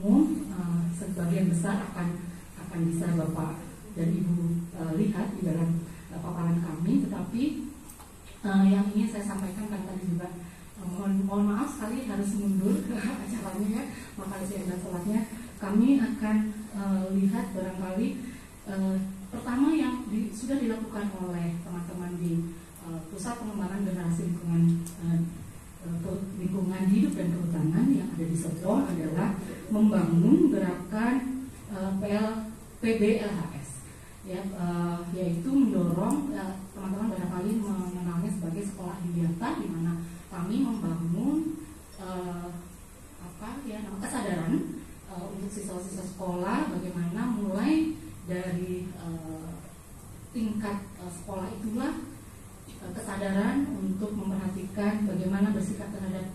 umum sebagian besar akan bisa Bapak dan Ibu lihat di dalam paparan kami, tetapi yang ingin saya sampaikan kan tadi juga mohon maaf sekali harus mundur acaranya ya, maka saya sholatnya kami akan lihat barangkali pertama yang sudah dilakukan oleh teman-teman di Pusat Pengembangan Generasi Lingkungan Hidup dan Kehutanan yang ada di Serpong adalah membangun gerakan PBLHS ya, yaitu mendorong teman-teman barangkali mengenalnya sebagai sekolah Adiwiyata, di mana kami membangun kesadaran untuk siswa-siswa sekolah bagaimana mulai dari tingkat sekolah itulah kesadaran untuk memperhatikan bagaimana bersikap terhadap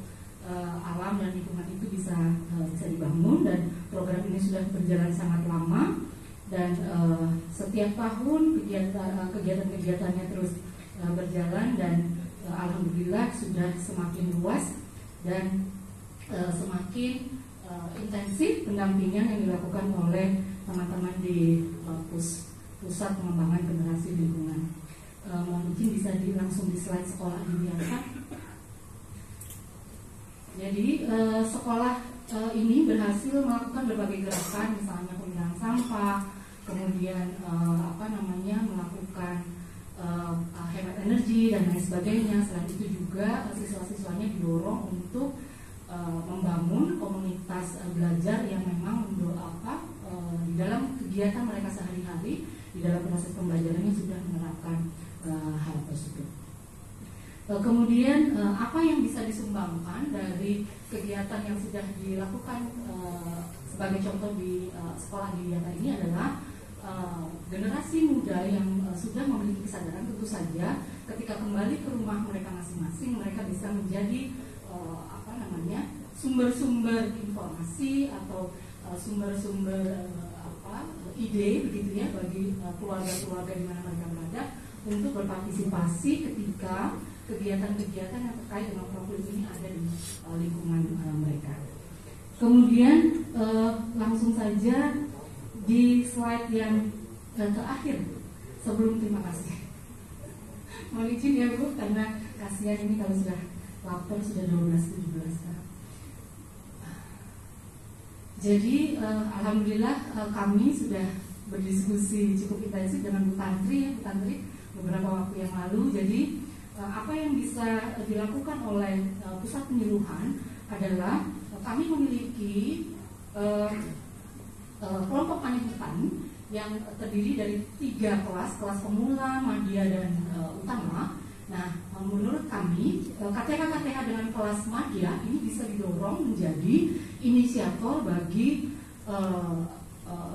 alam dan lingkungan itu bisa dibangun, dan program ini sudah berjalan sangat lama dan setiap tahun kegiatan-kegiatannya terus berjalan dan alhamdulillah sudah semakin luas dan semakin intensif pendampingan yang dilakukan oleh teman-teman di Pusat Pengembangan Generasi Lingkungan. Mungkin bisa langsung di slide sekolah Adiwiyata. Jadi sekolah ini berhasil melakukan berbagai gerakan, misalnya pemilahan sampah, kemudian melakukan hemat energi dan lain sebagainya. Selain itu juga siswa-siswanya didorong untuk membangun komunitas belajar yang memang di dalam kegiatan mereka sehari-hari, di dalam proses pembelajarannya sudah menerapkan hal tersebut. Kemudian apa yang bisa disumbangkan dari kegiatan yang sudah dilakukan sebagai contoh di sekolah Adiwiyata ini adalah generasi muda yang sudah memiliki kesadaran. Tentu saja ketika kembali ke rumah mereka masing-masing, mereka bisa menjadi sumber-sumber informasi atau sumber-sumber ide begitu ya bagi keluarga-keluarga di mana mereka berada untuk berpartisipasi ketika kegiatan-kegiatan yang terkait dengan problem ini ada di lingkungan mereka. Kemudian langsung saja di slide yang terakhir sebelum terima kasih. Mohon izin ya Bu, karena kasihan ini kalau sudah lapor sudah 12-17 sekarang. Jadi alhamdulillah kami sudah berdiskusi cukup intensif dengan Bu Tantri beberapa waktu yang lalu. Jadi apa yang bisa dilakukan oleh pusat penyuluhan adalah kami memiliki kelompok tani hutan yang terdiri dari 3 kelas pemula, madya dan utama. Nah, menurut kami KTH dengan kelas madya ini bisa didorong menjadi inisiator bagi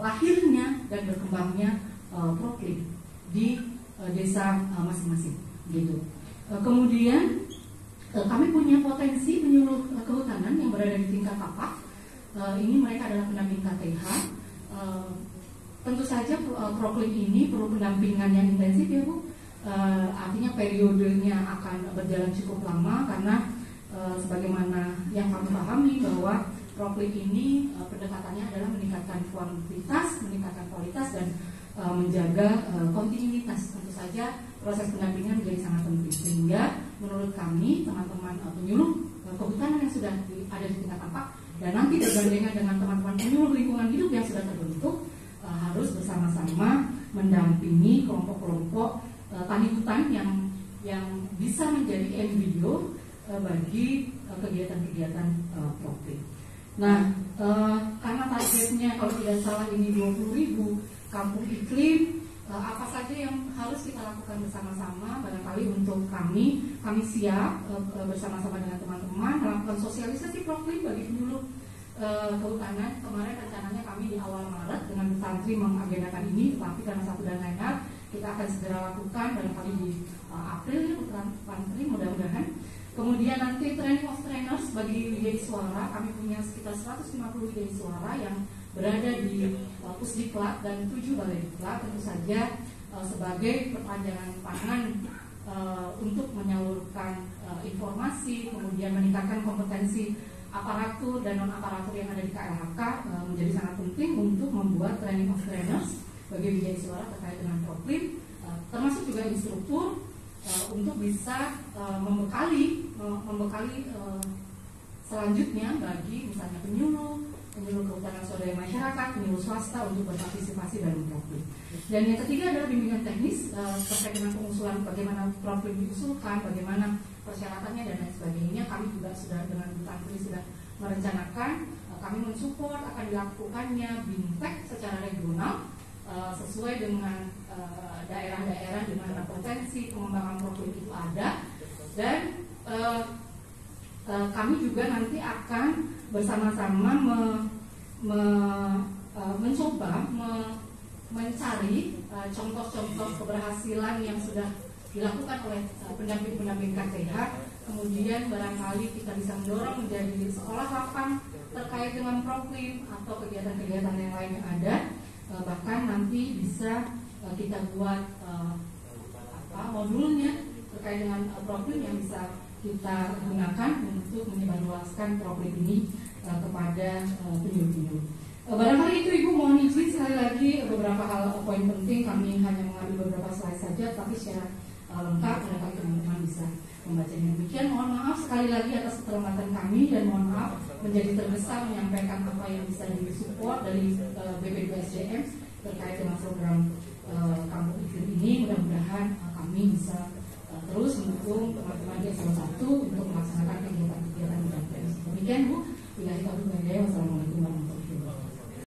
lahirnya dan berkembangnya Proklim di desa masing-masing, gitu. Kemudian kami punya potensi penyuluh kehutanan yang berada di tingkat tapak. Ini mereka adalah pendamping KTH. Tentu saja Proklim ini perlu pendampingan yang intensif ya Bu. Artinya periodenya akan berjalan cukup lama karena sebagaimana yang kami pahami bahwa Proklim ini pendekatannya adalah meningkatkan kuantitas, meningkatkan kualitas dan menjaga kontinuitas. Tentu saja proses pendampingan menjadi sangat penting, sehingga menurut kami teman-teman penyuluh kehutanan yang sudah ada di tingkat tapak dan nanti bergandengan dengan teman-teman penyuluh lingkungan hidup yang sudah terbentuk harus bersama-sama mendampingi kelompok-kelompok tani hutan yang bisa menjadi embryo bagi kegiatan-kegiatan Proklim. Nah, karena targetnya kalau tidak salah ini 20.000 kampung iklim, apa saja yang harus kita lakukan bersama-sama? Barangkali untuk kami siap bersama-sama dengan teman-teman melakukan sosialisasi Proklim bagi penyuluh kehutanan. Kemarin rencananya kami di awal Maret dengan Bu Tantri mengagendakan ini, tetapi karena satu dan lain hal kita akan segera lakukan barangkali di April ya Bu Tantri, mudah-mudahan. Kemudian nanti training of trainers bagi Widya Suara, kami punya sekitar 150 Widya Suara yang berada di Pusdiklat dan 7 Balai Diklat, tentu saja sebagai perpanjangan tangan untuk menyalurkan informasi, kemudian meningkatkan kompetensi aparatur dan non-aparatur yang ada di KLHK menjadi sangat penting untuk membuat training of trainers bagi Wijaya Suara terkait dengan Proklim, termasuk juga instruktur untuk bisa membekali selanjutnya bagi misalnya penyuluh kehutanan swadaya masyarakat, penyuluh swasta untuk berpartisipasi dalam Proklim. Dan yang ketiga adalah bimbingan teknis terkait dengan pengusulan bagaimana Proklim diusulkan, bagaimana persyaratannya dan lain sebagainya. Kami juga sudah dengan Bu Tantri sudah merencanakan, kami mensupport akan dilakukannya BIMTEK secara regional sesuai dengan daerah-daerah di mana potensi pengembangan Proklim itu ada, dan kami juga nanti akan bersama-sama mencoba mencari contoh-contoh keberhasilan yang sudah dilakukan oleh pendamping-pendamping KTH. Kemudian barangkali kita bisa mendorong menjadi sekolah lapang terkait dengan Proklim atau kegiatan-kegiatan yang lain yang ada. Bahkan nanti bisa kita buat modulnya terkait dengan Proklim yang bisa kita gunakan untuk menyebarluaskan Proklim ini kepada penyuluh-penyuluh. Barangkali itu Ibu, mohon izin sekali lagi beberapa hal poin penting, kami hanya mengambil beberapa slide saja, tapi secara lengkap barangkali teman-teman bisa membacanya. Demikian, mohon maaf sekali lagi atas keterlambatan kami, dan mohon maaf menjadi tergesa menyampaikan apa yang bisa disupport dari BPD2SDM terkait dengan program Kampung Iklim ini. Mudah-mudahan kami bisa terus mendukung teman-teman di S1 untuk melaksanakan kegiatan-kegiatan. Demikian Bu.